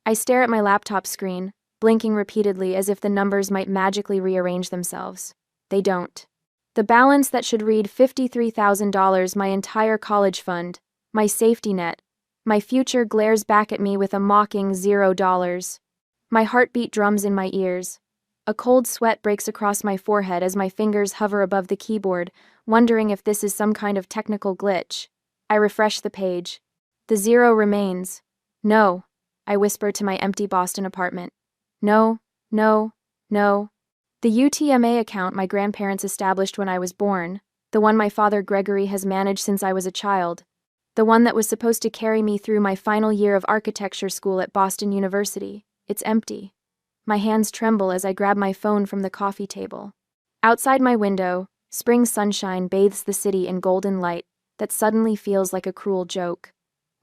I stare at my laptop screen, blinking repeatedly as if the numbers might magically rearrange themselves. They don't. The balance that should read $53,000, my entire college fund, my safety net, my future, glares back at me with a mocking $0. My heartbeat drums in my ears. A cold sweat breaks across my forehead as my fingers hover above the keyboard, wondering if this is some kind of technical glitch. I refresh the page. The 0 remains. No, I whisper to my empty Boston apartment. No, no, no. The UTMA account my grandparents established when I was born, the one my father Gregory has managed since I was a child, the one that was supposed to carry me through my final year of architecture school at Boston University, it's empty. My hands tremble as I grab my phone from the coffee table. Outside my window, spring sunshine bathes the city in golden light that suddenly feels like a cruel joke.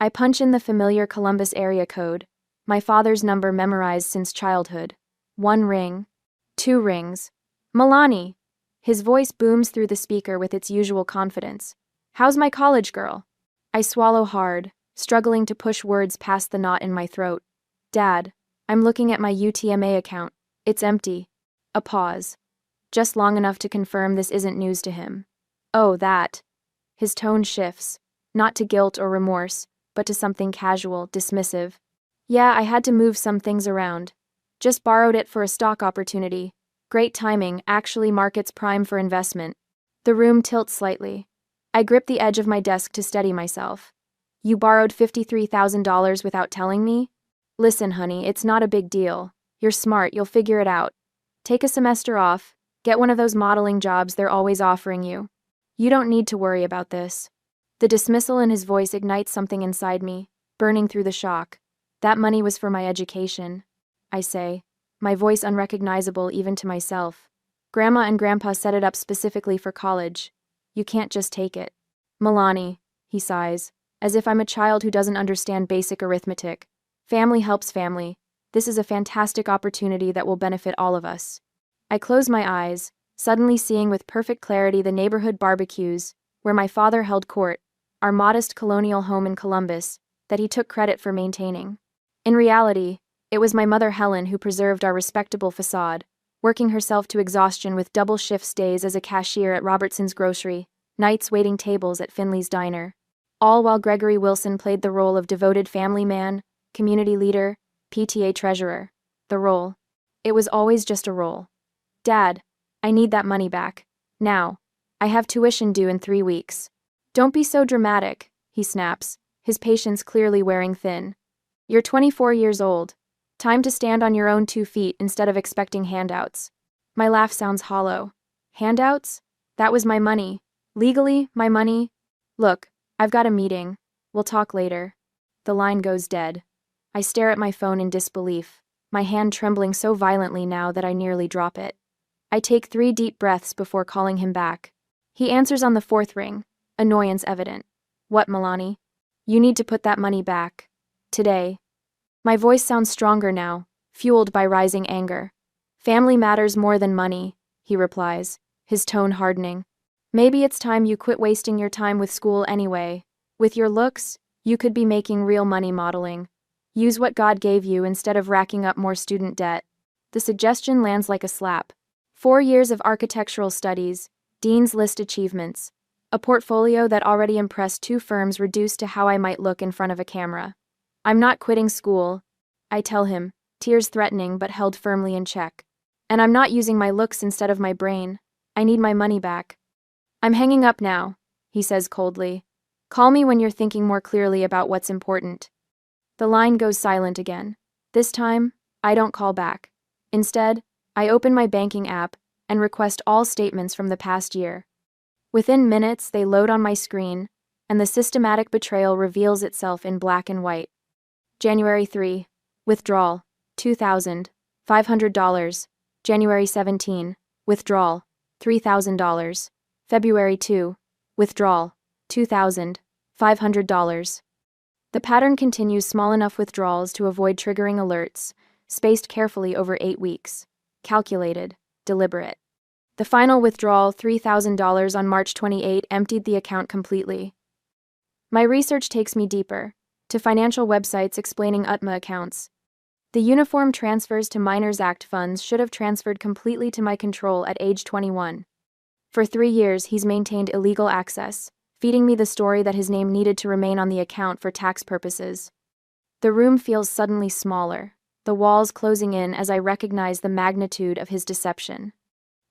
I punch in the familiar Columbus area code, my father's number memorized since childhood. 1 ring. 2 rings. Milani! His voice booms through the speaker with its usual confidence. How's my college girl? I swallow hard, struggling to push words past the knot in my throat. Dad, I'm looking at my UTMA account. It's empty. A pause. Just long enough to confirm this isn't news to him. Oh, that. His tone shifts, not to guilt or remorse, but to something casual, dismissive. Yeah, I had to move some things around. Just borrowed it for a stock opportunity. Great timing, actually markets prime for investment. The room tilts slightly. I grip the edge of my desk to steady myself. You borrowed $53,000 without telling me? Listen, honey, it's not a big deal. You're smart, you'll figure it out. Take a semester off, get one of those modeling jobs they're always offering you. You don't need to worry about this. The dismissal in his voice ignites something inside me, burning through the shock. That money was for my education, I say, my voice unrecognizable even to myself. Grandma and Grandpa set it up specifically for college. You can't just take it. Milani, he sighs, as if I'm a child who doesn't understand basic arithmetic. Family helps family. This is a fantastic opportunity that will benefit all of us. I close my eyes, suddenly seeing with perfect clarity the neighborhood barbecues, where my father held court, our modest colonial home in Columbus, that he took credit for maintaining. In reality, it was my mother Helen who preserved our respectable facade, working herself to exhaustion with double shift days as a cashier at Robertson's Grocery, nights waiting tables at Finley's Diner, all while Gregory Wilson played the role of devoted family man, community leader, PTA treasurer. The role. It was always just a role. Dad, I need that money back. Now. I have tuition due in 3 weeks. Don't be so dramatic, he snaps, his patience clearly wearing thin. You're 24 years old. Time to stand on your own 2 feet instead of expecting handouts. My laugh sounds hollow. Handouts? That was my money. Legally, my money. Look, I've got a meeting. We'll talk later. The line goes dead. I stare at my phone in disbelief, my hand trembling so violently now that I nearly drop it. I take 3 deep breaths before calling him back. He answers on the 4th ring, annoyance evident. What, Milani? You need to put that money back. Today. My voice sounds stronger now, fueled by rising anger. Family matters more than money, he replies, his tone hardening. Maybe it's time you quit wasting your time with school anyway. With your looks, you could be making real money modeling. Use what God gave you instead of racking up more student debt. The suggestion lands like a slap. 4 years of architectural studies, Dean's List achievements, a portfolio that already impressed 2 firms reduced to how I might look in front of a camera. I'm not quitting school, I tell him, tears threatening but held firmly in check. And I'm not using my looks instead of my brain. I need my money back. I'm hanging up now, he says coldly. Call me when you're thinking more clearly about what's important. The line goes silent again. This time, I don't call back. Instead, I open my banking app and request all statements from the past year. Within minutes, they load on my screen, and the systematic betrayal reveals itself in black and white. January 3. Withdrawal. $2,500. January 17. Withdrawal. $3,000. February 2. Withdrawal. $2,500. The pattern continues, small enough withdrawals to avoid triggering alerts, spaced carefully over 8 weeks. Calculated. Deliberate. The final withdrawal, $3,000 on March 28, emptied the account completely. My research takes me deeper, to financial websites explaining UTMA accounts. The uniform transfers to Minors Act funds should have transferred completely to my control at age 21. For 3 years, he's maintained illegal access, feeding me the story that his name needed to remain on the account for tax purposes. The room feels suddenly smaller, the walls closing in as I recognize the magnitude of his deception.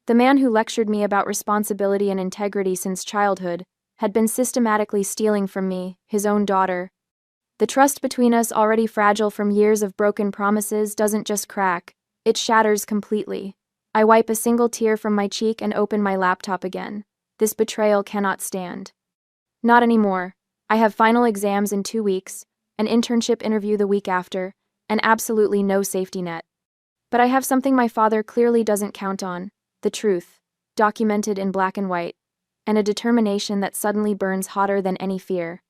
The man who lectured me about responsibility and integrity since childhood had been systematically stealing from me, his own daughter. The trust between us, already fragile from years of broken promises, doesn't just crack, it shatters completely. I wipe a single tear from my cheek and open my laptop again. This betrayal cannot stand. Not anymore. I have final exams in 2 weeks, an internship interview the week after, and absolutely no safety net. But I have something my father clearly doesn't count on: the truth, documented in black and white, and a determination that suddenly burns hotter than any fear.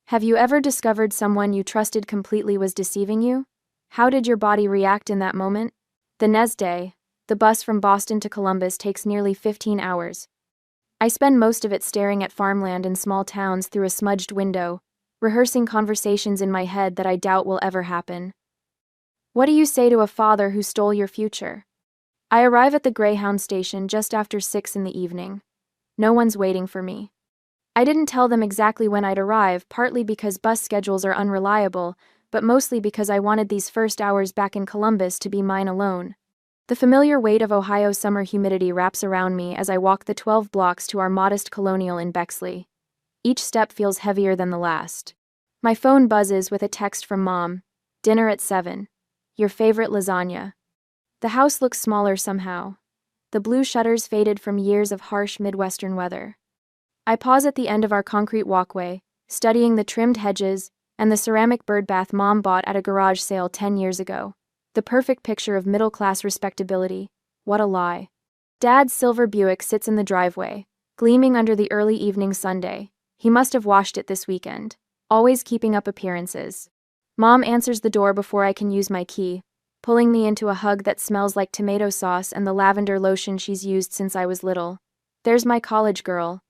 Have you ever discovered someone you trusted completely was deceiving you? How did your body react in that moment? The next day, the bus from Boston to Columbus takes nearly 15 hours. I spend most of it staring at farmland in small towns through a smudged window, rehearsing conversations in my head that I doubt will ever happen. What do you say to a father who stole your future? I arrive at the Greyhound station just after 6 in the evening. No one's waiting for me. I didn't tell them exactly when I'd arrive, partly because bus schedules are unreliable, but mostly because I wanted these first hours back in Columbus to be mine alone. The familiar weight of Ohio summer humidity wraps around me as I walk the 12 blocks to our modest colonial in Bexley. Each step feels heavier than the last. My phone buzzes with a text from Mom. Dinner at 7. Your favorite lasagna. The house looks smaller somehow. The blue shutters faded from years of harsh Midwestern weather. I pause at the end of our concrete walkway, studying the trimmed hedges and the ceramic birdbath Mom bought at a garage sale 10 years ago. The perfect picture of middle-class respectability. What a lie. Dad's silver Buick sits in the driveway, gleaming under the early evening Sunday. He must have washed it this weekend, always keeping up appearances. Mom answers the door before I can use my key, pulling me into a hug that smells like tomato sauce and the lavender lotion she's used since I was little. There's my college girl,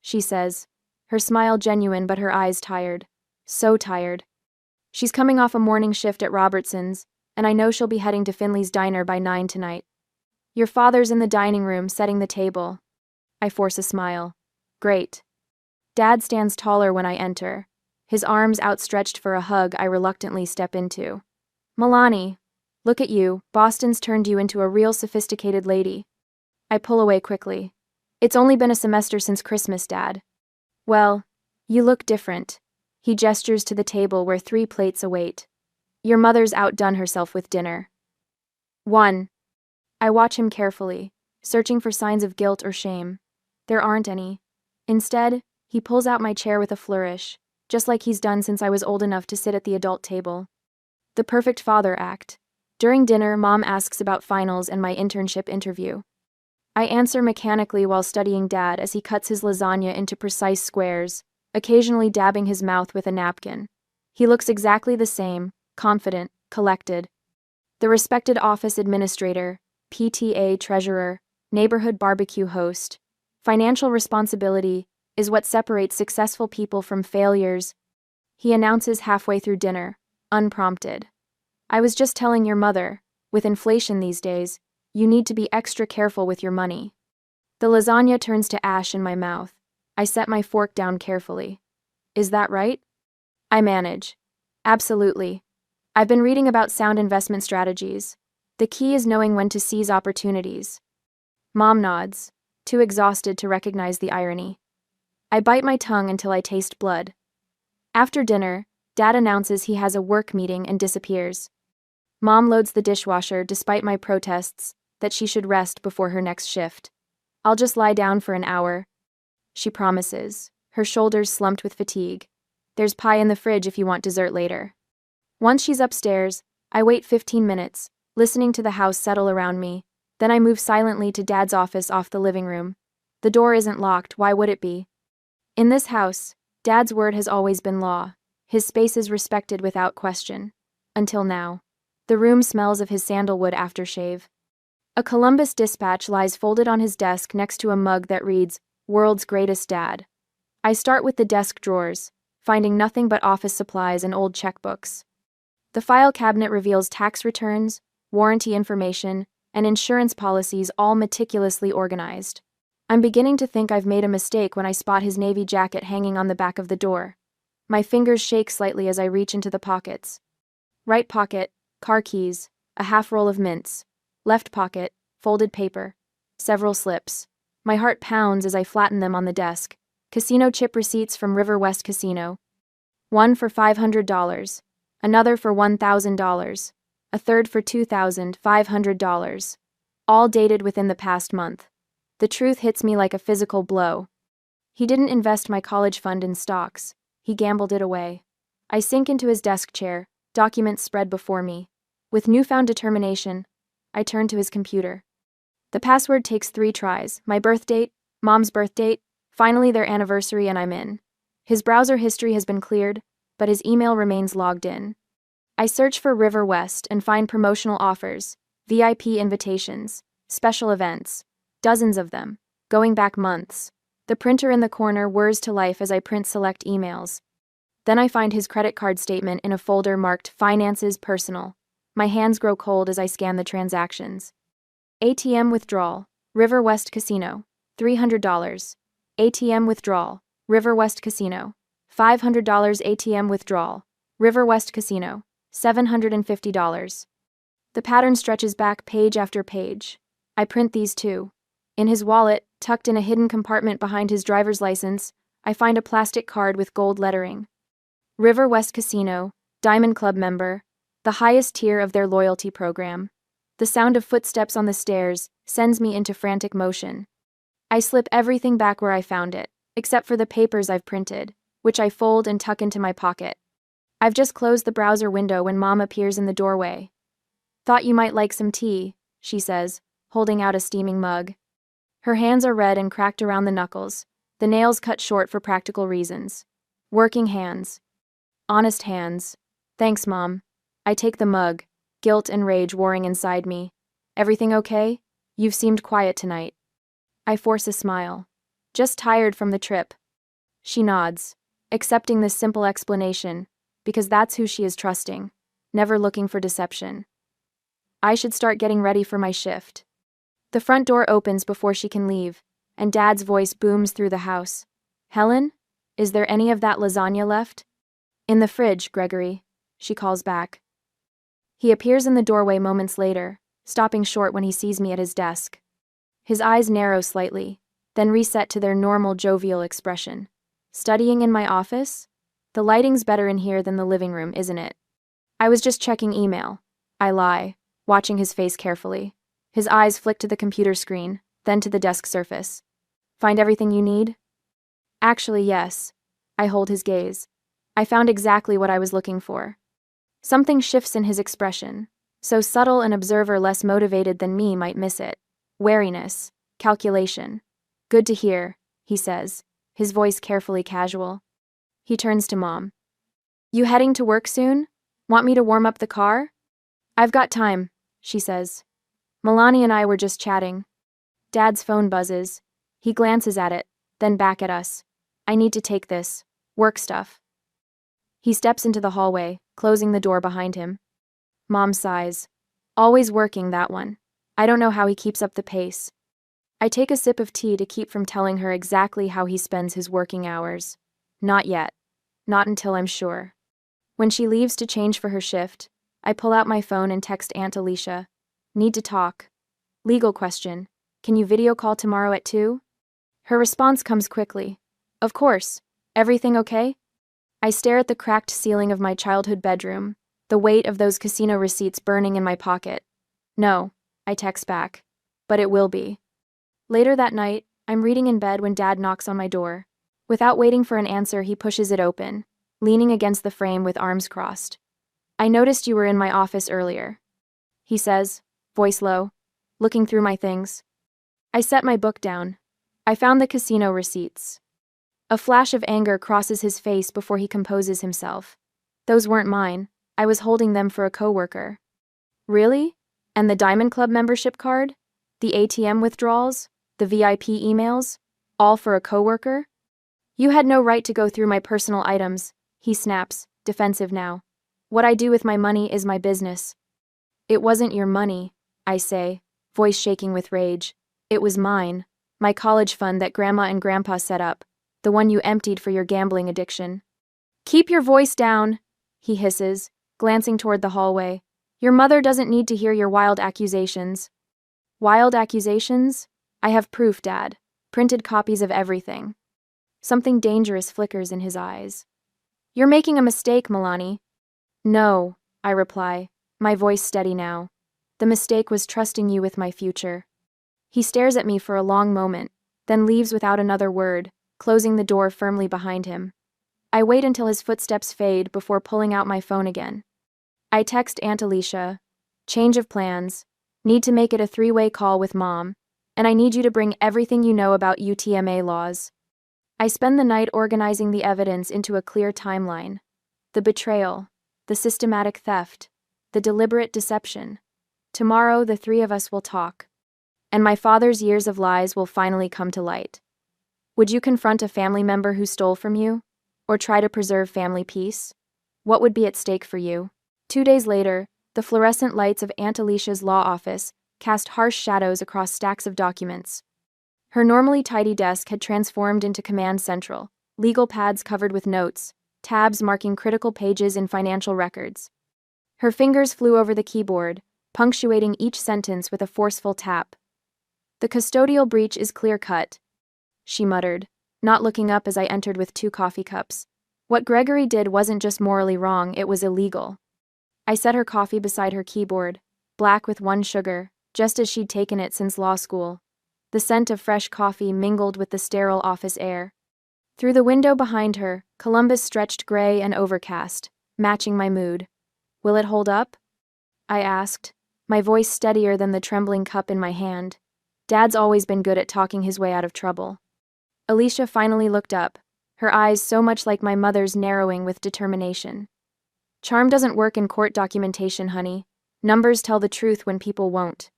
she says, her smile genuine but her eyes tired. So tired. She's coming off a morning shift at Robertson's, and I know she'll be heading to Finley's Diner by 9 tonight. Your father's in the dining room setting the table. I force a smile. Great. Dad stands taller when I enter, his arms outstretched for a hug I reluctantly step into. Milani, look at you, Boston's turned you into a real sophisticated lady. I pull away quickly. It's only been a semester since Christmas, Dad. Well, you look different. He gestures to the table where 3 plates await. Your mother's outdone herself with dinner. 1. I watch him carefully, searching for signs of guilt or shame. There aren't any. Instead, he pulls out my chair with a flourish, just like he's done since I was old enough to sit at the adult table. The perfect father act. During dinner, Mom asks about finals and my internship interview. I answer mechanically while studying Dad as he cuts his lasagna into precise squares, occasionally dabbing his mouth with a napkin. He looks exactly the same, confident, collected. The respected office administrator, PTA treasurer, neighborhood barbecue host. Financial responsibility is what separates successful people from failures, he announces halfway through dinner, unprompted. I was just telling your mother, with inflation these days, you need to be extra careful with your money. The lasagna turns to ash in my mouth. I set my fork down carefully. Is that right? I manage. Absolutely. I've been reading about sound investment strategies. The key is knowing when to seize opportunities. Mom nods, too exhausted to recognize the irony. I bite my tongue until I taste blood. After dinner, Dad announces he has a work meeting and disappears. Mom loads the dishwasher despite my protests that she should rest before her next shift. I'll just lie down for an hour, she promises, her shoulders slumped with fatigue. There's pie in the fridge if you want dessert later. Once she's upstairs, I wait 15 minutes, listening to the house settle around me. Then I move silently to Dad's office off the living room. The door isn't locked, why would it be? In this house, Dad's word has always been law. His space is respected without question. Until now. The room smells of his sandalwood aftershave. A Columbus Dispatch lies folded on his desk next to a mug that reads, World's Greatest Dad. I start with the desk drawers, finding nothing but office supplies and old checkbooks. The file cabinet reveals tax returns, warranty information, and insurance policies all meticulously organized. I'm beginning to think I've made a mistake when I spot his navy jacket hanging on the back of the door. My fingers shake slightly as I reach into the pockets. Right pocket, car keys, a half roll of mints. Left pocket, folded paper, several slips. My heart pounds as I flatten them on the desk. Casino chip receipts from River West Casino. One for $500, another for $1,000, a third for $2,500. All dated within the past month. The truth hits me like a physical blow. He didn't invest my college fund in stocks. He gambled it away. I sink into his desk chair, documents spread before me. With newfound determination, I turn to his computer. The password takes 3 tries: my birth date, Mom's birth date, finally their anniversary, and I'm in. His browser history has been cleared, but his email remains logged in. I search for River West and find promotional offers, VIP invitations, special events. Dozens of them, going back months. The printer in the corner whirs to life as I print select emails. Then I find his credit card statement in a folder marked Finances Personal. My hands grow cold as I scan the transactions. ATM withdrawal, River West Casino, $300. ATM withdrawal, River West Casino, $500. ATM withdrawal, River West Casino, $750. The pattern stretches back page after page. I print these too. In his wallet, tucked in a hidden compartment behind his driver's license, I find a plastic card with gold lettering. River West Casino, Diamond Club member, the highest tier of their loyalty program. The sound of footsteps on the stairs sends me into frantic motion. I slip everything back where I found it, except for the papers I've printed, which I fold and tuck into my pocket. I've just closed the browser window when Mom appears in the doorway. "Thought you might like some tea," she says, holding out a steaming mug. Her hands are red and cracked around the knuckles, the nails cut short for practical reasons. Working hands. Honest hands. Thanks, Mom. I take the mug, guilt and rage warring inside me. Everything okay? You've seemed quiet tonight. I force a smile. Just tired from the trip. She nods, accepting this simple explanation, because that's who she is trusting, never looking for deception. I should start getting ready for my shift. The front door opens before she can leave, and Dad's voice booms through the house. "Helen? Is there any of that lasagna left?" "In the fridge, Gregory," she calls back. He appears in the doorway moments later, stopping short when he sees me at his desk. His eyes narrow slightly, then reset to their normal jovial expression. "Studying in my office? The lighting's better in here than the living room, isn't it?" "I was just checking email," I lie, watching his face carefully. His eyes flick to the computer screen, then to the desk surface. "Find everything you need?" "Actually, yes." I hold his gaze. I found exactly what I was looking for. Something shifts in his expression, so subtle an observer less motivated than me might miss it. Wariness, calculation. "Good to hear," he says, his voice carefully casual. He turns to Mom. "You heading to work soon? Want me to warm up the car?" "I've got time," she says. "Milani and I were just chatting." Dad's phone buzzes. He glances at it, then back at us. "I need to take this. Work stuff." He steps into the hallway, closing the door behind him. Mom sighs. "Always working, that one. I don't know how he keeps up the pace." I take a sip of tea to keep from telling her exactly how he spends his working hours. Not yet. Not until I'm sure. When she leaves to change for her shift, I pull out my phone and text Aunt Alicia. "Need to talk. Legal question. Can you video call tomorrow at 2? Her response comes quickly. "Of course. Everything okay?" I stare at the cracked ceiling of my childhood bedroom, the weight of those casino receipts burning in my pocket. "No," I text back. "But it will be." Later that night, I'm reading in bed when Dad knocks on my door. Without waiting for an answer, he pushes it open, leaning against the frame with arms crossed. "I noticed you were in my office earlier," he says, voice low, looking through my things. I set my book down. I found the casino receipts. A flash of anger crosses his face before he composes himself. "Those weren't mine. I was holding them for a coworker." "Really? And the Diamond Club membership card? The ATM withdrawals? The VIP emails? All for a coworker?" "You had no right to go through my personal items," he snaps, defensive now. What I do with my money is my business. It wasn't your money, I say, voice shaking with rage. It was mine. My college fund that Grandma and Grandpa set up. The one you emptied for your gambling addiction. Keep your voice down, he hisses, glancing toward the hallway. Your mother doesn't need to hear your wild accusations. Wild accusations? I have proof, Dad. Printed copies of everything. Something dangerous flickers in his eyes. You're making a mistake, Milani. No, I reply, my voice steady now. The mistake was trusting you with my future. He stares at me for a long moment, then leaves without another word, closing the door firmly behind him. I wait until his footsteps fade before pulling out my phone again. I text Aunt Alicia. Change of plans. Need to make it a three-way call with Mom, and I need you to bring everything you know about UTMA laws. I spend the night organizing the evidence into a clear timeline. The betrayal, the systematic theft, the deliberate deception. Tomorrow, the three of us will talk, and my father's years of lies will finally come to light. Would you confront a family member who stole from you? Or try to preserve family peace? What would be at stake for you? 2 days later, the fluorescent lights of Aunt Alicia's law office cast harsh shadows across stacks of documents. Her normally tidy desk had transformed into command central, legal pads covered with notes, tabs marking critical pages in financial records. Her fingers flew over the keyboard, punctuating each sentence with a forceful tap. The custodial breach is clear-cut, she muttered, not looking up as I entered with 2 coffee cups. What Gregory did wasn't just morally wrong, it was illegal. I set her coffee beside her keyboard, black with 1 sugar, just as she'd taken it since law school. The scent of fresh coffee mingled with the sterile office air. Through the window behind her, Columbus stretched gray and overcast, matching my mood. Will it hold up? I asked, my voice steadier than the trembling cup in my hand. Dad's always been good at talking his way out of trouble. Alicia finally looked up, her eyes so much like my mother's narrowing with determination. Charm doesn't work in court documentation, honey. Numbers tell the truth when people won't.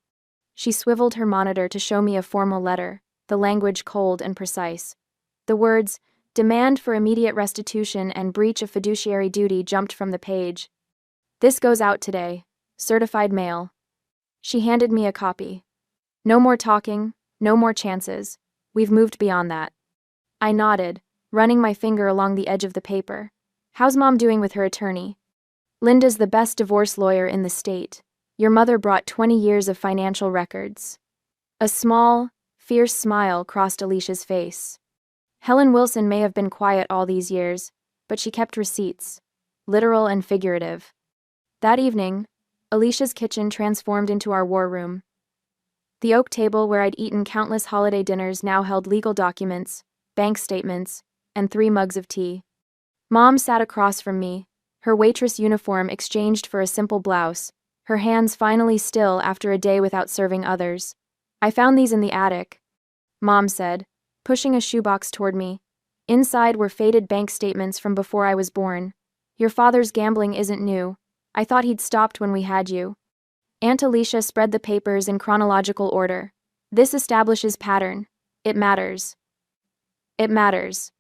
She swiveled her monitor to show me a formal letter, the language cold and precise. The words, demand for immediate restitution and breach of fiduciary duty jumped from the page. This goes out today. Certified mail. She handed me a copy. No more talking, no more chances. We've moved beyond that. I nodded, running my finger along the edge of the paper. How's Mom doing with her attorney? Linda's the best divorce lawyer in the state. Your mother brought 20 years of financial records. A small, fierce smile crossed Alicia's face. Helen Wilson may have been quiet all these years, but she kept receipts, literal and figurative. That evening, Alicia's kitchen transformed into our war room. The oak table where I'd eaten countless holiday dinners now held legal documents, bank statements, and 3 mugs of tea. Mom sat across from me, her waitress uniform exchanged for a simple blouse, her hands finally still after a day without serving others. I found these in the attic, Mom said, pushing a shoebox toward me. Inside were faded bank statements from before I was born. Your father's gambling isn't new. I thought he'd stopped when we had you. Aunt Alicia spread the papers in chronological order. This establishes pattern. It matters. It matters.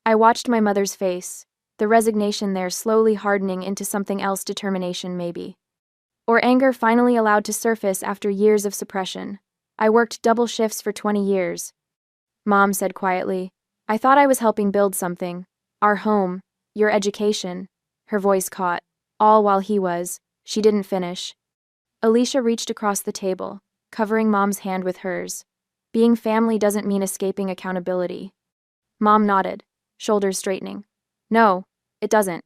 I watched my mother's face, the resignation there slowly hardening into something else, determination maybe. Or anger finally allowed to surface after years of suppression. I worked double shifts for 20 years. Mom said quietly, I thought I was helping build something. Our home, your education. Her voice caught. All while he was. She didn't finish. Alicia reached across the table, covering Mom's hand with hers. Being family doesn't mean escaping accountability. Mom nodded, shoulders straightening. No, it doesn't.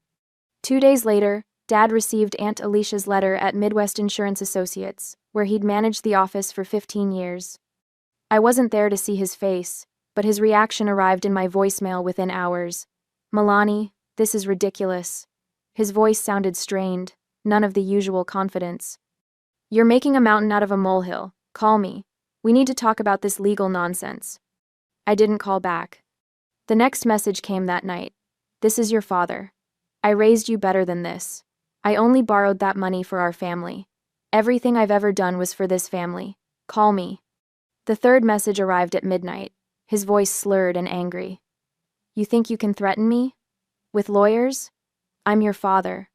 2 days later, Dad received Aunt Alicia's letter at Midwest Insurance Associates, where he'd managed the office for 15 years. I wasn't there to see his face, but his reaction arrived in my voicemail within hours. Milani, this is ridiculous. His voice sounded strained, none of the usual confidence. You're making a mountain out of a molehill. Call me. We need to talk about this legal nonsense. I didn't call back. The next message came that night. This is your father. I raised you better than this. I only borrowed that money for our family. Everything I've ever done was for this family. Call me. The third message arrived at midnight, his voice slurred and angry. You think you can threaten me? With lawyers? I'm your father.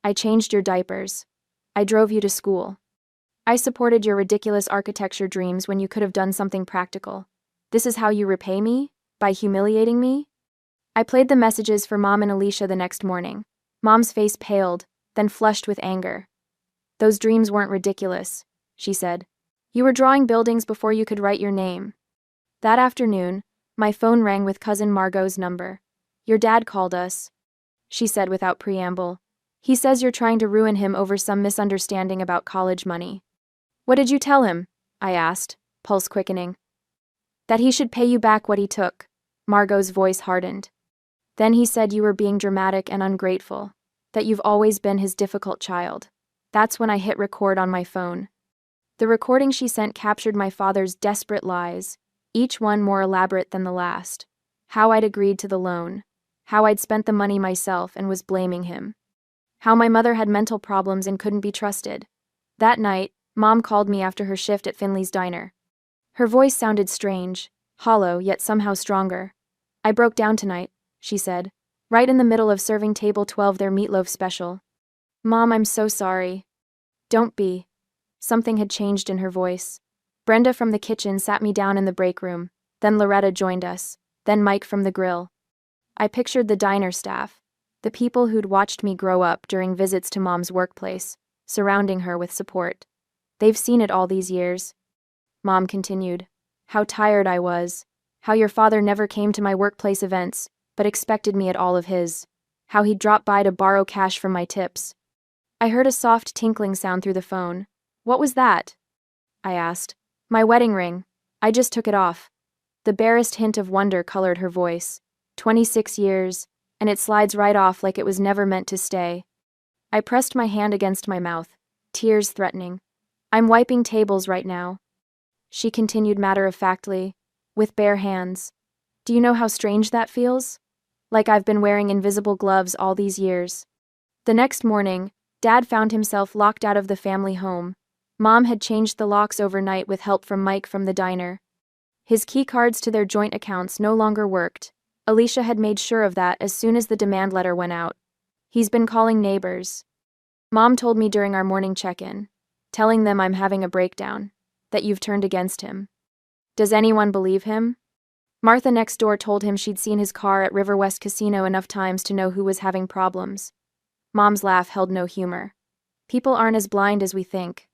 I changed your diapers. I drove you to school. I supported your ridiculous architecture dreams when you could have done something practical. This is how you repay me? By humiliating me? I played the messages for Mom and Alicia the next morning. Mom's face paled, then flushed with anger. Those dreams weren't ridiculous, she said. You were drawing buildings before you could write your name. That afternoon, my phone rang with cousin Margot's number. Your dad called us, she said without preamble. He says you're trying to ruin him over some misunderstanding about college money. What did you tell him? I asked, pulse quickening. That he should pay you back what he took. Margot's voice hardened. Then he said you were being dramatic and ungrateful, that you've always been his difficult child. That's when I hit record on my phone. The recording she sent captured my father's desperate lies, each one more elaborate than the last. How I'd agreed to the loan. How I'd spent the money myself and was blaming him. How my mother had mental problems and couldn't be trusted. That night, Mom called me after her shift at Finley's diner. Her voice sounded strange, hollow, yet somehow stronger. I broke down tonight, she said, right in the middle of serving table 12 their meatloaf special. Mom, I'm so sorry. Don't be. Something had changed in her voice. Brenda from the kitchen sat me down in the break room, then Loretta joined us, then Mike from the grill. I pictured the diner staff, the people who'd watched me grow up during visits to Mom's workplace, surrounding her with support. They've seen it all these years. Mom continued. How tired I was. How your father never came to my workplace events, but expected me at all of his. How he'd drop by to borrow cash from my tips. I heard a soft tinkling sound through the phone. What was that? I asked. My wedding ring. I just took it off. The barest hint of wonder colored her voice. 26 years, and it slides right off like it was never meant to stay. I pressed my hand against my mouth, tears threatening. I'm wiping tables right now. She continued matter-of-factly, with bare hands. Do you know how strange that feels? Like I've been wearing invisible gloves all these years. The next morning, Dad found himself locked out of the family home. Mom had changed the locks overnight with help from Mike from the diner. His key cards to their joint accounts no longer worked. Alicia had made sure of that as soon as the demand letter went out. He's been calling neighbors. Mom told me during our morning check-in, telling them I'm having a breakdown, that you've turned against him. Does anyone believe him? Martha next door told him she'd seen his car at River West Casino enough times to know who was having problems. Mom's laugh held no humor. People aren't as blind as we think.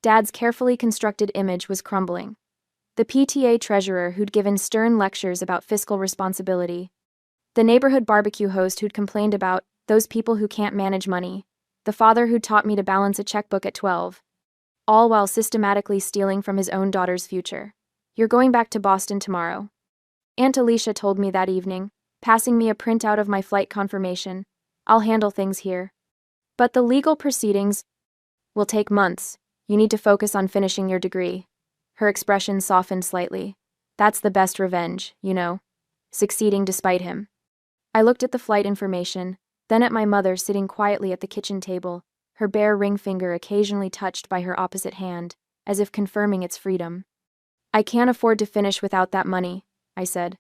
Dad's carefully constructed image was crumbling. The PTA treasurer who'd given stern lectures about fiscal responsibility. The neighborhood barbecue host who'd complained about those people who can't manage money. The father who'd taught me to balance a checkbook at 12. All while systematically stealing from his own daughter's future. You're going back to Boston tomorrow. Aunt Alicia told me that evening, passing me a printout of my flight confirmation. I'll handle things here. But the legal proceedings will take months. You need to focus on finishing your degree. Her expression softened slightly. That's the best revenge, you know. Succeeding despite him. I looked at the flight information, then at my mother sitting quietly at the kitchen table, her bare ring finger occasionally touched by her opposite hand, as if confirming its freedom. I can't afford to finish without that money, I said.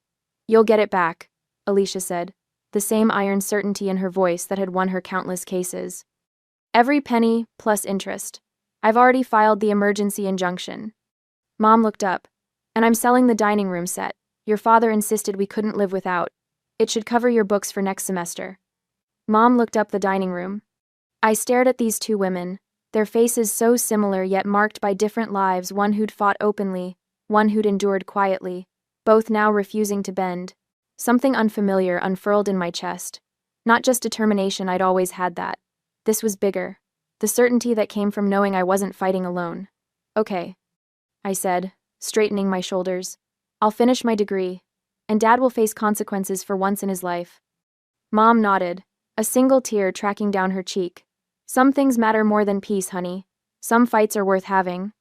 You'll get it back, Alicia said, the same iron certainty in her voice that had won her countless cases. Every penny, plus interest. I've already filed the emergency injunction. Mom looked up. And I'm selling the dining room set. Your father insisted we couldn't live without. It should cover your books for next semester. Mom looked up the dining room. I stared at these two women, their faces so similar yet marked by different lives, one who'd fought openly, one who'd endured quietly, both now refusing to bend. Something unfamiliar unfurled in my chest. Not just determination, I'd always had that. This was bigger. The certainty that came from knowing I wasn't fighting alone. Okay, I said, straightening my shoulders. I'll finish my degree, and Dad will face consequences for once in his life. Mom nodded, a single tear tracking down her cheek. Some things matter more than peace, honey. Some fights are worth having.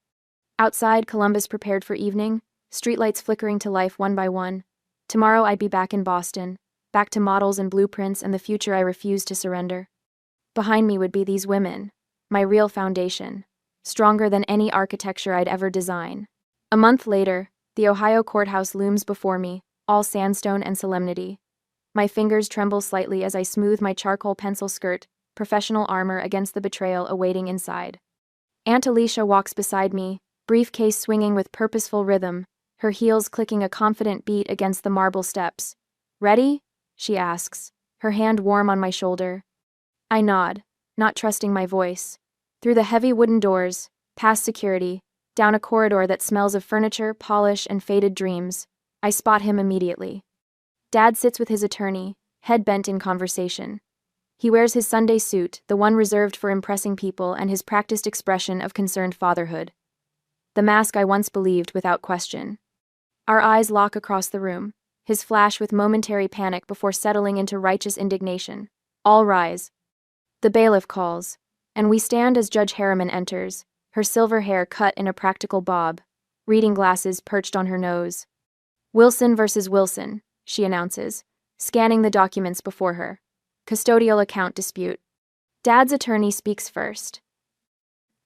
Outside, Columbus prepared for evening, streetlights flickering to life one by one. Tomorrow I'd be back in Boston, back to models and blueprints and the future I refused to surrender. Behind me would be these women, my real foundation, stronger than any architecture I'd ever design. A month later, the Ohio courthouse looms before me, all sandstone and solemnity. My fingers tremble slightly as I smooth my charcoal pencil skirt, professional armor against the betrayal awaiting inside. Aunt Alicia walks beside me, briefcase swinging with purposeful rhythm, her heels clicking a confident beat against the marble steps. "Ready?" she asks, her hand warm on my shoulder. I nod, not trusting my voice. Through the heavy wooden doors, past security, down a corridor that smells of furniture, polish, and faded dreams, I spot him immediately. Dad sits with his attorney, head bent in conversation. He wears his Sunday suit, the one reserved for impressing people, and his practiced expression of concerned fatherhood. The mask I once believed without question. Our eyes lock across the room, his flash with momentary panic before settling into righteous indignation. All rise. The bailiff calls, and we stand as Judge Harriman enters, her silver hair cut in a practical bob, reading glasses perched on her nose. "Wilson versus Wilson," she announces, scanning the documents before her. "Custodial account dispute." Dad's attorney speaks first.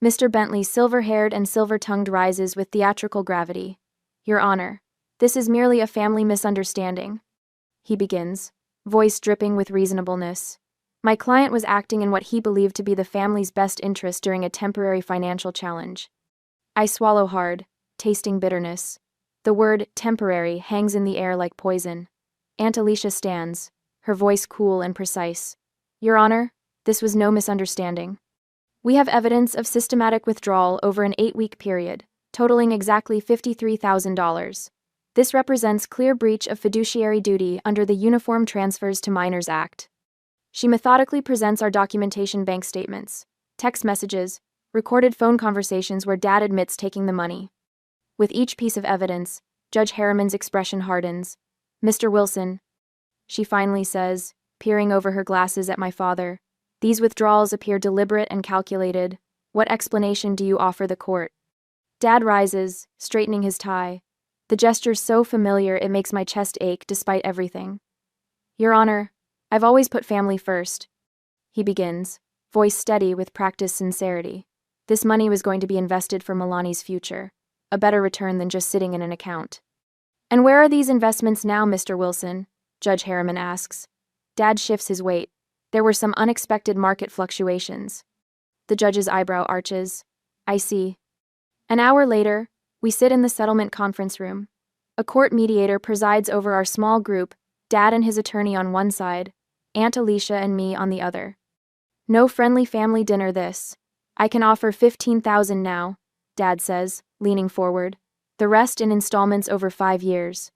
Mr. Bentley, silver-haired and silver-tongued, rises with theatrical gravity. "Your Honor, this is merely a family misunderstanding," he begins, voice dripping with reasonableness. "My client was acting in what he believed to be the family's best interest during a temporary financial challenge." I swallow hard, tasting bitterness. The word temporary hangs in the air like poison. Aunt Alicia stands, her voice cool and precise. "Your Honor, this was no misunderstanding. We have evidence of systematic withdrawal over an 8-week period, totaling exactly $53,000. This represents clear breach of fiduciary duty under the Uniform Transfers to Minors Act." She methodically presents our documentation: bank statements, text messages, recorded phone conversations where Dad admits taking the money. With each piece of evidence, Judge Harriman's expression hardens. "Mr. Wilson," she finally says, peering over her glasses at my father, "these withdrawals appear deliberate and calculated. What explanation do you offer the court?" Dad rises, straightening his tie. The gesture's so familiar it makes my chest ache despite everything. "Your Honor, I've always put family first," he begins, voice steady with practiced sincerity. "This money was going to be invested for Milani's future, a better return than just sitting in an account." "And where are these investments now, Mr. Wilson?" Judge Harriman asks. Dad shifts his weight. "There were some unexpected market fluctuations." The judge's eyebrow arches. "I see." An hour later, we sit in the settlement conference room. A court mediator presides over our small group, Dad and his attorney on one side, Aunt Alicia and me on the other. "No friendly family dinner this. I can offer $15,000 now," Dad says, leaning forward. "The rest in installments over 5 years.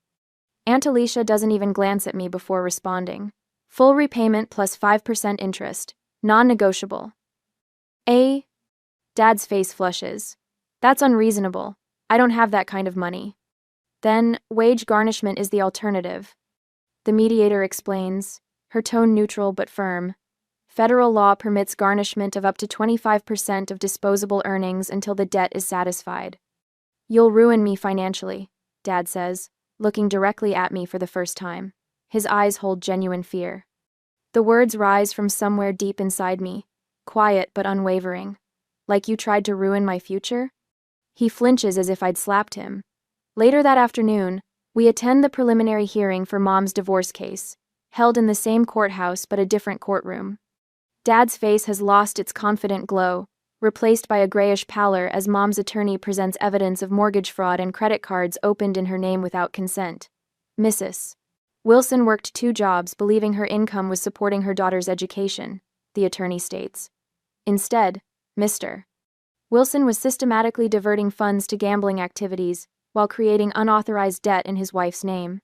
Aunt Alicia doesn't even glance at me before responding. "Full repayment plus 5% interest. Non-negotiable." Dad's face flushes. "That's unreasonable. I don't have that kind of money." "Then, wage garnishment is the alternative," the mediator explains, her tone neutral but firm. "Federal law permits garnishment of up to 25% of disposable earnings until the debt is satisfied." "You'll ruin me financially," Dad says, looking directly at me for the first time. His eyes hold genuine fear. The words rise from somewhere deep inside me, quiet but unwavering. "Like you tried to ruin my future?" He flinches as if I'd slapped him. Later that afternoon, we attend the preliminary hearing for Mom's divorce case, held in the same courthouse but a different courtroom. Dad's face has lost its confident glow, replaced by a grayish pallor as Mom's attorney presents evidence of mortgage fraud and credit cards opened in her name without consent. Mrs. Wilson worked 2 jobs, believing her income was supporting her daughter's education, the attorney states. Instead, Mr. Wilson was systematically diverting funds to gambling activities while creating unauthorized debt in his wife's name.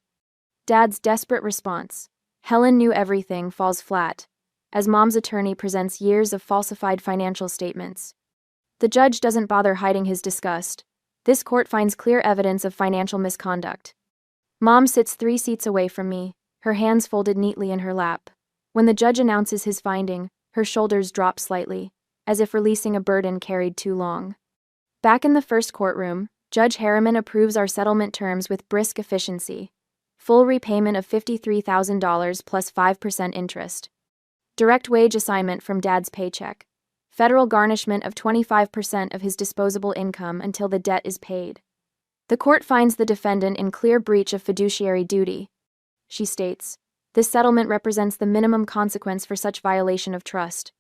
Dad's desperate response, "Helen knew everything," falls flat, as Mom's attorney presents years of falsified financial statements. The judge doesn't bother hiding his disgust. This court finds clear evidence of financial misconduct. Mom sits 3 seats away from me, her hands folded neatly in her lap. When the judge announces his finding, her shoulders drop slightly, as if releasing a burden carried too long. Back in the first courtroom, Judge Harriman approves our settlement terms with brisk efficiency. Full repayment of $53,000 plus 5% interest. Direct wage assignment from Dad's paycheck. Federal garnishment of 25% of his disposable income until the debt is paid. The court finds the defendant in clear breach of fiduciary duty. She states, "This settlement represents the minimum consequence for such violation of trust."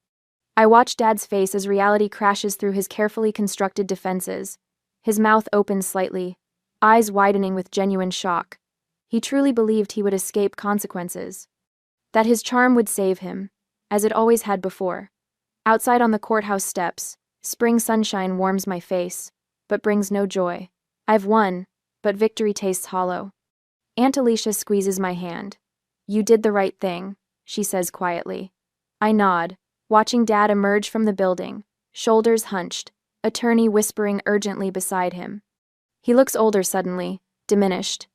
I watch Dad's face as reality crashes through his carefully constructed defenses. His mouth opens slightly, eyes widening with genuine shock. He truly believed he would escape consequences. That his charm would save him, as it always had before. Outside on the courthouse steps, spring sunshine warms my face, but brings no joy. I've won, but victory tastes hollow. Aunt Alicia squeezes my hand. You did the right thing, she says quietly. I nod, watching Dad emerge from the building, shoulders hunched, attorney whispering urgently beside him. He looks older suddenly, diminished.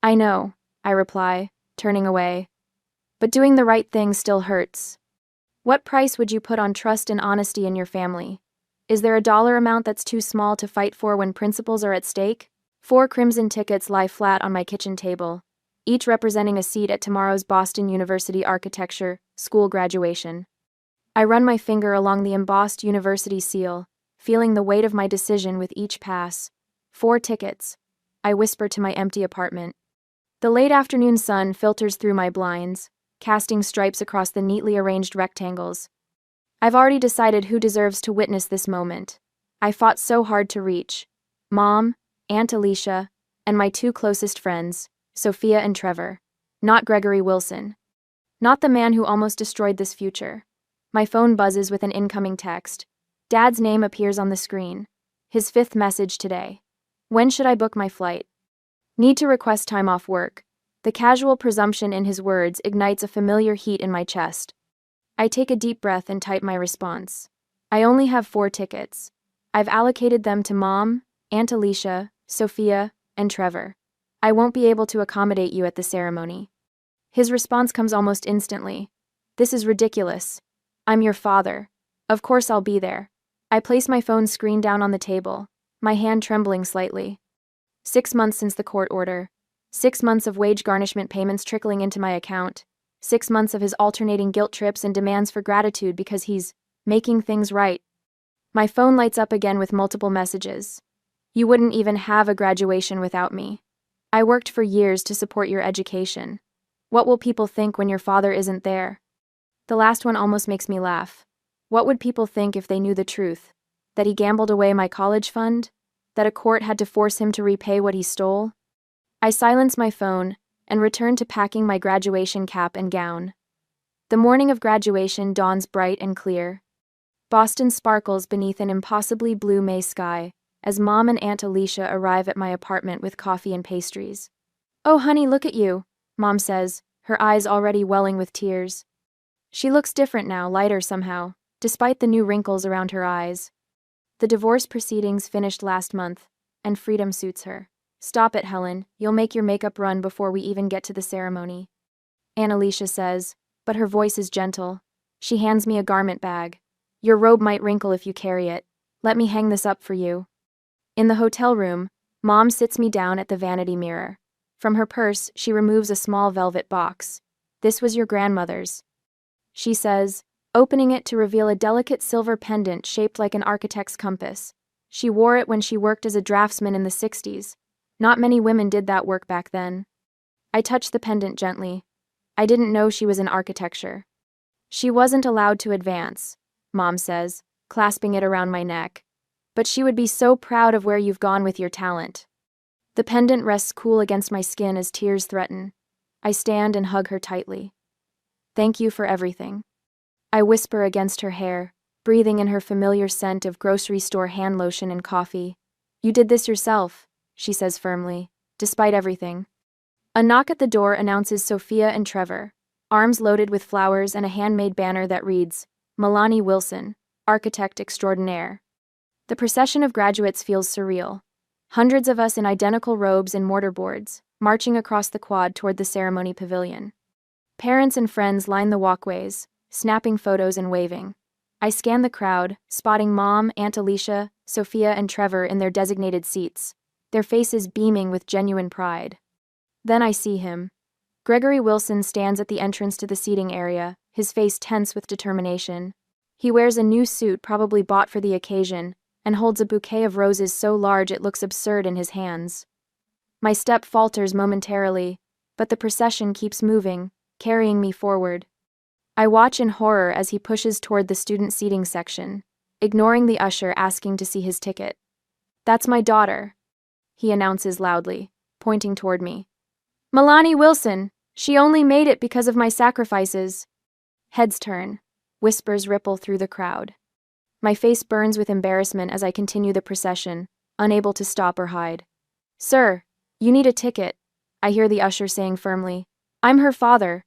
I know, I reply, turning away. But doing the right thing still hurts. What price would you put on trust and honesty in your family? Is there a dollar amount that's too small to fight for when principles are at stake? 4 crimson tickets lie flat on my kitchen table, each representing a seat at tomorrow's Boston University Architecture School graduation. I run my finger along the embossed university seal, feeling the weight of my decision with each pass. 4 tickets, I whisper to my empty apartment. The late afternoon sun filters through my blinds, casting stripes across the neatly arranged rectangles. I've already decided who deserves to witness this moment. I fought so hard to reach. Mom, Aunt Alicia, and my 2 closest friends, Sophia and Trevor. Not Gregory Wilson. Not the man who almost destroyed this future. My phone buzzes with an incoming text. Dad's name appears on the screen. His 5th message today. When should I book my flight? Need to request time off work. The casual presumption in his words ignites a familiar heat in my chest. I take a deep breath and type my response. I only have 4 tickets. I've allocated them to Mom, Aunt Alicia, Sophia, and Trevor. I won't be able to accommodate you at the ceremony. His response comes almost instantly. This is ridiculous. I'm your father. Of course I'll be there. I place my phone screen down on the table, my hand trembling slightly. 6 months since the court order. 6 months of wage garnishment payments trickling into my account. 6 months of his alternating guilt trips and demands for gratitude because he's making things right. My phone lights up again with multiple messages. You wouldn't even have a graduation without me. I worked for years to support your education. What will people think when your father isn't there? The last one almost makes me laugh. What would people think if they knew the truth? That he gambled away my college fund? That a court had to force him to repay what he stole? I silence my phone and return to packing my graduation cap and gown. The morning of graduation dawns bright and clear. Boston sparkles beneath an impossibly blue May sky as Mom and Aunt Alicia arrive at my apartment with coffee and pastries. Oh honey, look at you, Mom says, her eyes already welling with tears. She looks different now, lighter somehow, despite the new wrinkles around her eyes. The divorce proceedings finished last month, and freedom suits her. Stop it, Helen, you'll make your makeup run before we even get to the ceremony. Aunt Alicia says, but her voice is gentle. She hands me a garment bag. Your robe might wrinkle if you carry it. Let me hang this up for you. In the hotel room, Mom sits me down at the vanity mirror. From her purse, she removes a small velvet box. This was your grandmother's, she says, opening it to reveal a delicate silver pendant shaped like an architect's compass. She wore it when she worked as a draftsman in the 60s. Not many women did that work back then. I touch the pendant gently. I didn't know she was in architecture. She wasn't allowed to advance, Mom says, clasping it around my neck. But she would be so proud of where you've gone with your talent. The pendant rests cool against my skin as tears threaten. I stand and hug her tightly. Thank you for everything. I whisper against her hair, breathing in her familiar scent of grocery store hand lotion and coffee. You did this yourself, she says firmly, despite everything. A knock at the door announces Sophia and Trevor, arms loaded with flowers and a handmade banner that reads, Milani Wilson, Architect Extraordinaire. The procession of graduates feels surreal. Hundreds of us in identical robes and mortarboards, marching across the quad toward the ceremony pavilion. Parents and friends line the walkways, snapping photos and waving. I scan the crowd, spotting Mom, Aunt Alicia, Sophia, and Trevor in their designated seats, their faces beaming with genuine pride. Then I see him. Gregory Wilson stands at the entrance to the seating area, his face tense with determination. He wears a new suit probably bought for the occasion, and holds a bouquet of roses so large it looks absurd in his hands. My step falters momentarily, but the procession keeps moving, carrying me forward. I watch in horror as he pushes toward the student seating section, ignoring the usher asking to see his ticket. "That's my daughter," he announces loudly, pointing toward me. "Milani Wilson. She only made it because of my sacrifices." Heads turn. Whispers ripple through the crowd. My face burns with embarrassment as I continue the procession, unable to stop or hide. "Sir, you need a ticket," I hear the usher saying firmly. "I'm her father."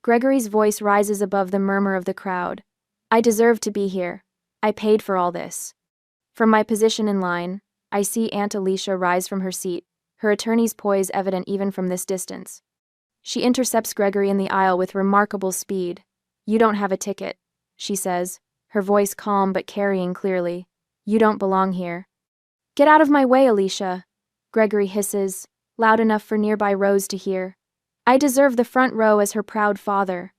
Gregory's voice rises above the murmur of the crowd. "I deserve to be here. I paid for all this." From my position in line, I see Aunt Alicia rise from her seat, her attorney's poise evident even from this distance. She intercepts Gregory in the aisle with remarkable speed. "You don't have a ticket," she says, her voice calm but carrying clearly. "You don't belong here." "Get out of my way, Alicia," Gregory hisses, loud enough for nearby rows to hear. "I deserve the front row as her proud father."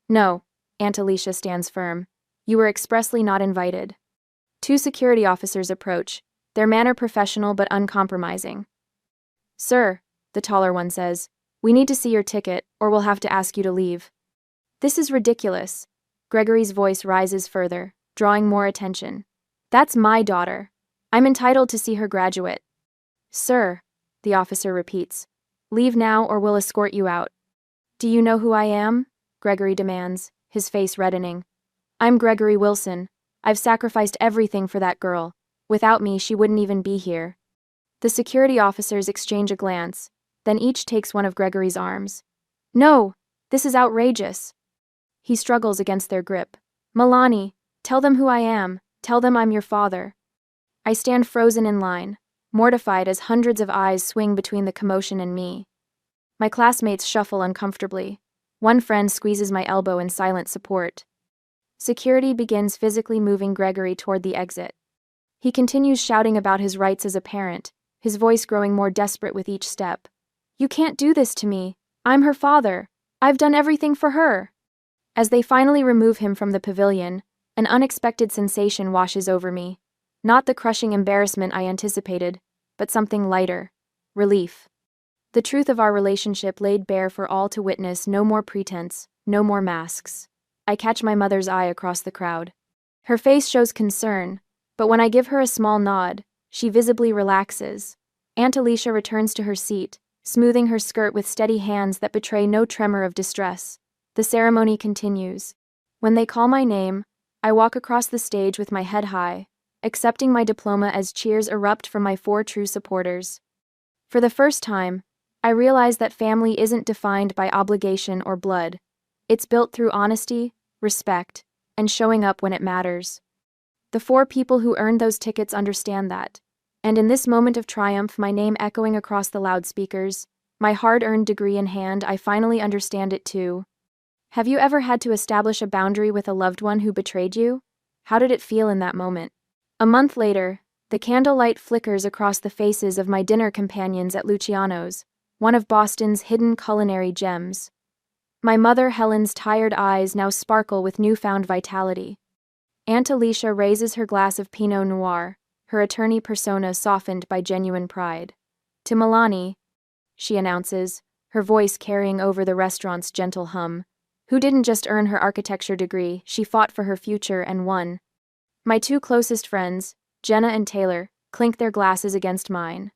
"No," Aunt Alicia stands firm. "You were expressly not invited." Two security officers approach, their manner professional but uncompromising. "Sir," the taller one says, "we need to see your ticket, or we'll have to ask you to leave." "This is ridiculous." Gregory's voice rises further, drawing more attention. "That's my daughter. I'm entitled to see her graduate." "Sir," the officer repeats, "leave now or we'll escort you out." "Do you know who I am?" Gregory demands, his face reddening. "I'm Gregory Wilson. I've sacrificed everything for that girl. Without me, she wouldn't even be here." The security officers exchange a glance, then each takes one of Gregory's arms. "No, this is outrageous." He struggles against their grip. "Milani, tell them who I am. Tell them I'm your father." I stand frozen in line, mortified as hundreds of eyes swing between the commotion and me. My classmates shuffle uncomfortably. One friend squeezes my elbow in silent support. Security begins physically moving Gregory toward the exit. He continues shouting about his rights as a parent, his voice growing more desperate with each step. "You can't do this to me. I'm her father. I've done everything for her." As they finally remove him from the pavilion, an unexpected sensation washes over me. Not the crushing embarrassment I anticipated, but something lighter. Relief. The truth of our relationship laid bare for all to witness. No more pretense, no more masks. I catch my mother's eye across the crowd. Her face shows concern, but when I give her a small nod, she visibly relaxes. Aunt Alicia returns to her seat, smoothing her skirt with steady hands that betray no tremor of distress. The ceremony continues. When they call my name, I walk across the stage with my head high, accepting my diploma as cheers erupt from my 4 true supporters. For the first time, I realize that family isn't defined by obligation or blood. It's built through honesty, respect, and showing up when it matters. The 4 people who earned those tickets understand that. And in this moment of triumph, my name echoing across the loudspeakers, my hard-earned degree in hand, I finally understand it too. Have you ever had to establish a boundary with a loved one who betrayed you? How did it feel in that moment? A month later, the candlelight flickers across the faces of my dinner companions at Luciano's, one of Boston's hidden culinary gems. My mother Helen's tired eyes now sparkle with newfound vitality. Aunt Alicia raises her glass of Pinot Noir, her attorney persona softened by genuine pride. "To Milani," she announces, her voice carrying over the restaurant's gentle hum, "who didn't just earn her architecture degree, she fought for her future and won." My 2 closest friends, Jenna and Taylor, clink their glasses against mine.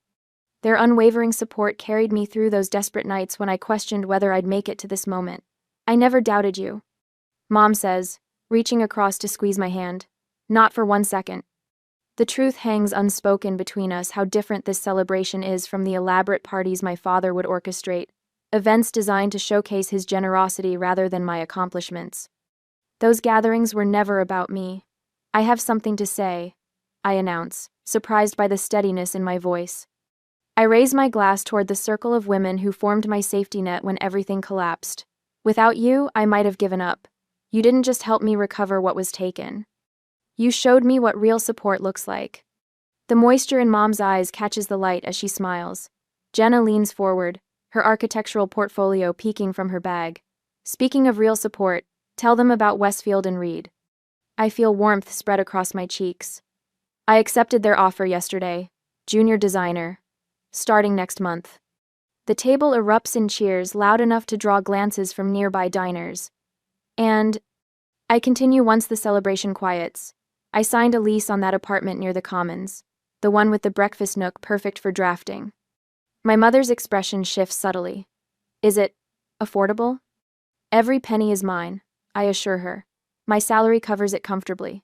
Their unwavering support carried me through those desperate nights when I questioned whether I'd make it to this moment. "I never doubted you," Mom says, reaching across to squeeze my hand. "Not for 1 second." The truth hangs unspoken between us how different this celebration is from the elaborate parties my father would orchestrate, events designed to showcase his generosity rather than my accomplishments. Those gatherings were never about me. "I have something to say," I announce, surprised by the steadiness in my voice. I raise my glass toward the circle of women who formed my safety net when everything collapsed. Without you, I might have given up. You didn't just help me recover what was taken. You showed me what real support looks like. The moisture in Mom's eyes catches the light as she smiles. Jenna leans forward, her architectural portfolio peeking from her bag. "Speaking of real support, tell them about Westfield and Reed." I feel warmth spread across my cheeks. "I accepted their offer yesterday. Junior designer. Starting next month." The table erupts in cheers loud enough to draw glances from nearby diners. And I continue once the celebration quiets. I signed a lease on that apartment near the Commons, the one with the breakfast nook perfect for drafting. My mother's expression shifts subtly. Is it affordable? Every penny is mine, I assure her. My salary covers it comfortably.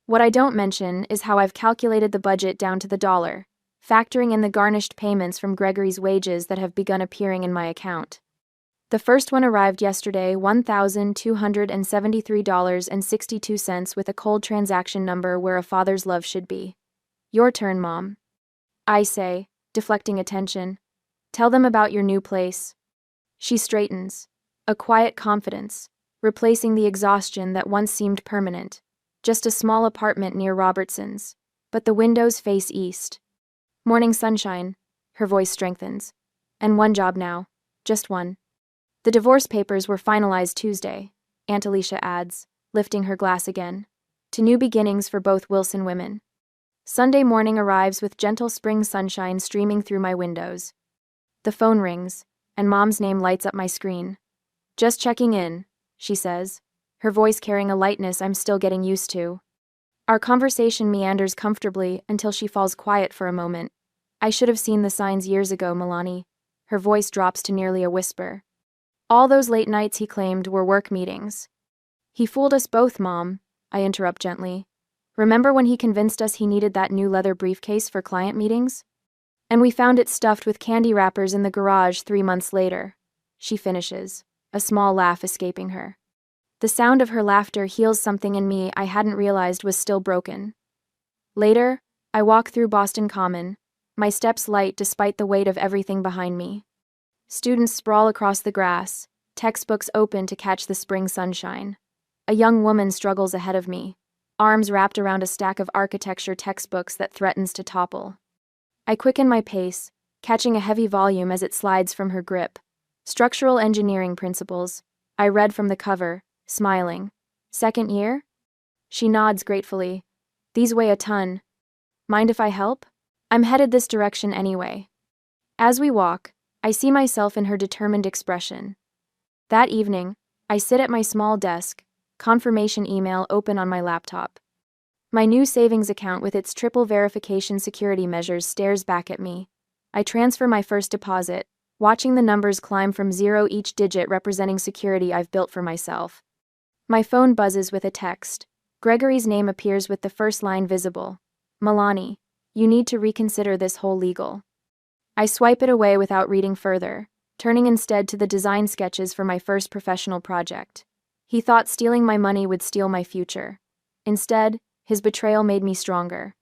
What I don't mention is how I've calculated the budget down to the dollar, factoring in the garnished payments from Gregory's wages that have begun appearing in my account. The first one arrived yesterday, $1,273.62, with a cold transaction number where a father's love should be. Your turn, Mom. I say, deflecting attention. Tell them about your new place. She straightens. A quiet confidence, replacing the exhaustion that once seemed permanent. Just a small apartment near Robertson's, but the windows face east. Morning sunshine, her voice strengthens. And one job now, just one. The divorce papers were finalized Tuesday, Aunt Alicia adds, lifting her glass again. To new beginnings for both Wilson women. Sunday morning arrives with gentle spring sunshine streaming through my windows. The phone rings, and Mom's name lights up my screen. Just checking in, she says, her voice carrying a lightness I'm still getting used to. Our conversation meanders comfortably until she falls quiet for a moment. I should have seen the signs years ago, Milani. Her voice drops to nearly a whisper. All those late nights, he claimed, were work meetings. He fooled us both, Mom, I interrupt gently. Remember when he convinced us he needed that new leather briefcase for client meetings? And we found it stuffed with candy wrappers in the garage 3 months later. She finishes, a small laugh escaping her. The sound of her laughter heals something in me I hadn't realized was still broken. Later, I walk through Boston Common, my steps light despite the weight of everything behind me. Students sprawl across the grass, textbooks open to catch the spring sunshine. A young woman struggles ahead of me, arms wrapped around a stack of architecture textbooks that threatens to topple. I quicken my pace, catching a heavy volume as it slides from her grip. Structural Engineering Principles. I read from the cover, smiling. Second year? She nods gratefully. These weigh a ton. Mind if I help? I'm headed this direction anyway. As we walk, I see myself in her determined expression. That evening, I sit at my small desk, confirmation email open on my laptop. My new savings account with its triple verification security measures stares back at me. I transfer my first deposit, watching the numbers climb from 0 each digit representing security I've built for myself. My phone buzzes with a text. Gregory's name appears with the first line visible. Milani, you need to reconsider this whole legal. I swipe it away without reading further, turning instead to the design sketches for my first professional project. He thought stealing my money would steal my future. Instead, his betrayal made me stronger.